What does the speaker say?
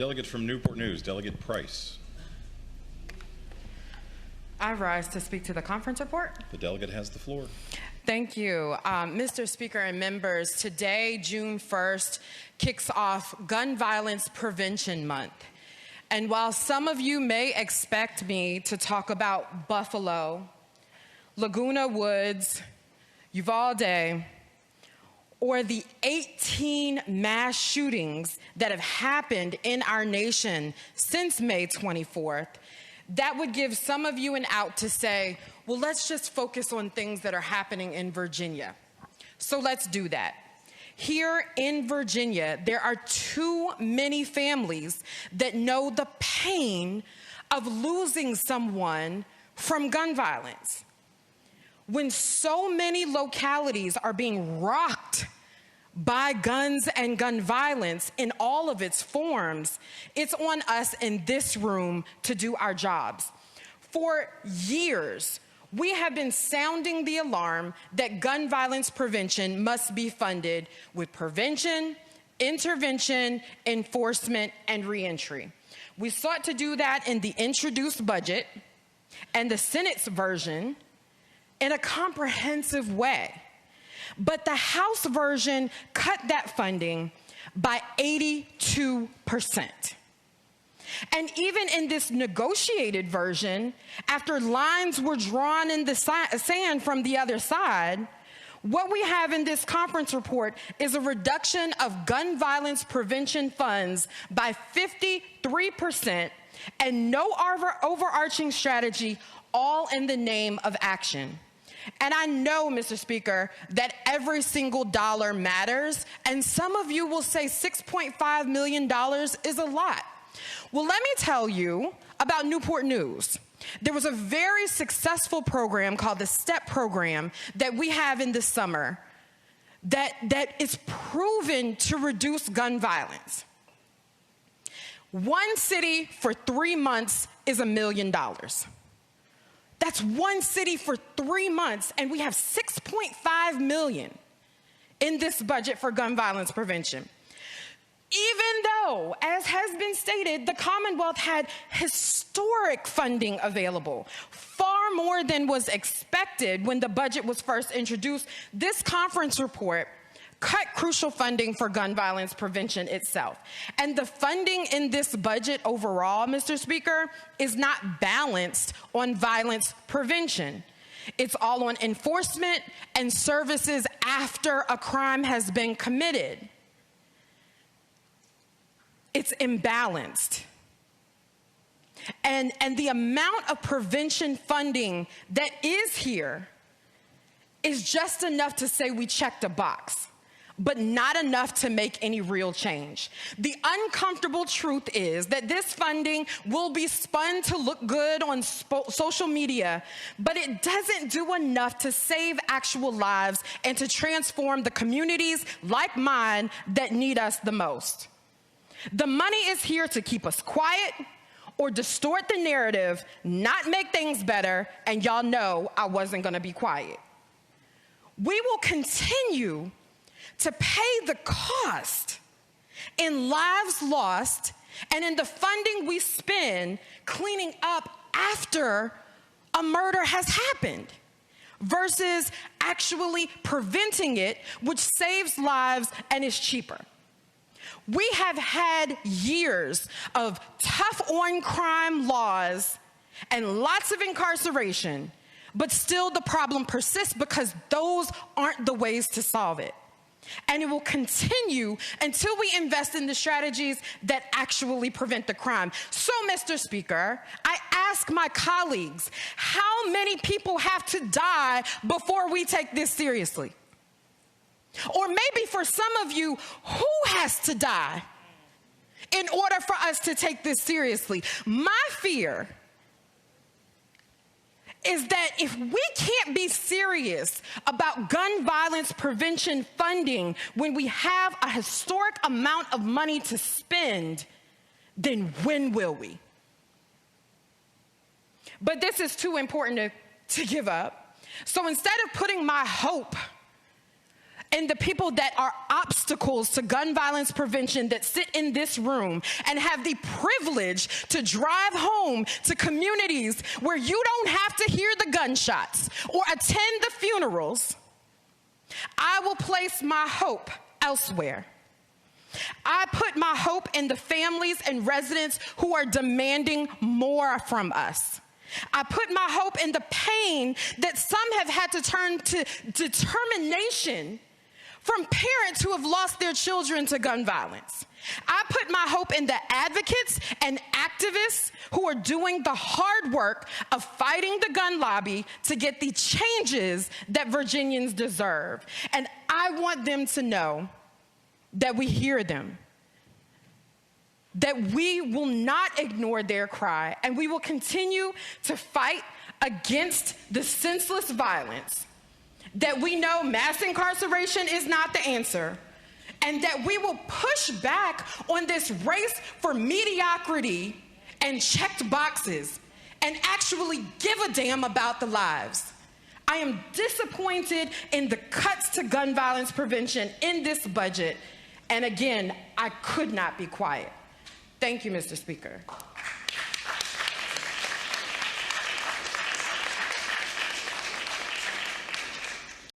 Delegate from Newport News, Delegate Price. I rise to speak to the conference report. The delegate has the floor. Thank you. Mr. Speaker and members, today, June 1st, kicks off Gun Violence Prevention Month. And while some of you may expect me to talk about Buffalo, Laguna Woods, Uvalde, or the 18 mass shootings that have happened in our nation since May 24th, that would give some of you an out to say, well, let's just focus on things that are happening in Virginia. So let's do that. Here in Virginia, there are too many families that know the pain of losing someone from gun violence. When so many localities are being rocked by guns and gun violence in all of its forms, it's on us in this room to do our jobs. For years, we have been sounding the alarm that gun violence prevention must be funded with prevention, intervention, enforcement, and reentry. We sought to do that in the introduced budget and the Senate's version in a comprehensive way. But the House version cut that funding by 82%. And even in this negotiated version, after lines were drawn in the sand from the other side, what we have in this conference report is a reduction of gun violence prevention funds by 53% and no overarching strategy, all in the name of action. And I know, Mr. Speaker, that every single dollar matters, and some of you will say $6.5 million is a lot. Well, let me tell you about Newport News. There was a very successful program called the STEP program that we have in the summer that is proven to reduce gun violence. One city for 3 months is $1 million. That's one city for 3 months, and we have $6.5 million in this budget for gun violence prevention. Even though, as has been stated, the Commonwealth had historic funding available, far more than was expected when the budget was first introduced, this conference report cut crucial funding for gun violence prevention itself. And the funding in this budget overall, Mr. Speaker, is not balanced on violence prevention. It's all on enforcement and services after a crime has been committed. It's imbalanced. And the amount of prevention funding that is here is just enough to say we checked a box, but not enough to make any real change. The uncomfortable truth is that this funding will be spun to look good on social media, but it doesn't do enough to save actual lives and to transform the communities like mine that need us the most. The money is here to keep us quiet or distort the narrative, not make things better, and y'all know I wasn't gonna be quiet. We will continue to pay the cost in lives lost and in the funding we spend cleaning up after a murder has happened versus actually preventing it, which saves lives and is cheaper. We have had years of tough on crime laws and lots of incarceration, but still the problem persists because those aren't the ways to solve it. And it will continue until we invest in the strategies that actually prevent the crime. So, Mr. Speaker, I ask my colleagues, how many people have to die before we take this seriously? Or maybe for some of you, who has to die in order for us to take this seriously? My fear is that if we can't be serious about gun violence prevention funding when we have a historic amount of money to spend, then when will we? But this is too important to give up. So instead of putting my hope and the people that are obstacles to gun violence prevention that sit in this room and have the privilege to drive home to communities where you don't have to hear the gunshots or attend the funerals, I will place my hope elsewhere. I put my hope in the families and residents who are demanding more from us. I put my hope in the pain that some have had to turn to determination from parents who have lost their children to gun violence. I put my hope in the advocates and activists who are doing the hard work of fighting the gun lobby to get the changes that Virginians deserve. And I want them to know that we hear them, that we will not ignore their cry, and we will continue to fight against the senseless violence, that we know mass incarceration is not the answer, and that we will push back on this race for mediocrity and checked boxes and actually give a damn about the lives. I am disappointed in the cuts to gun violence prevention in this budget, and again, I could not be quiet. Thank you, Mr. Speaker.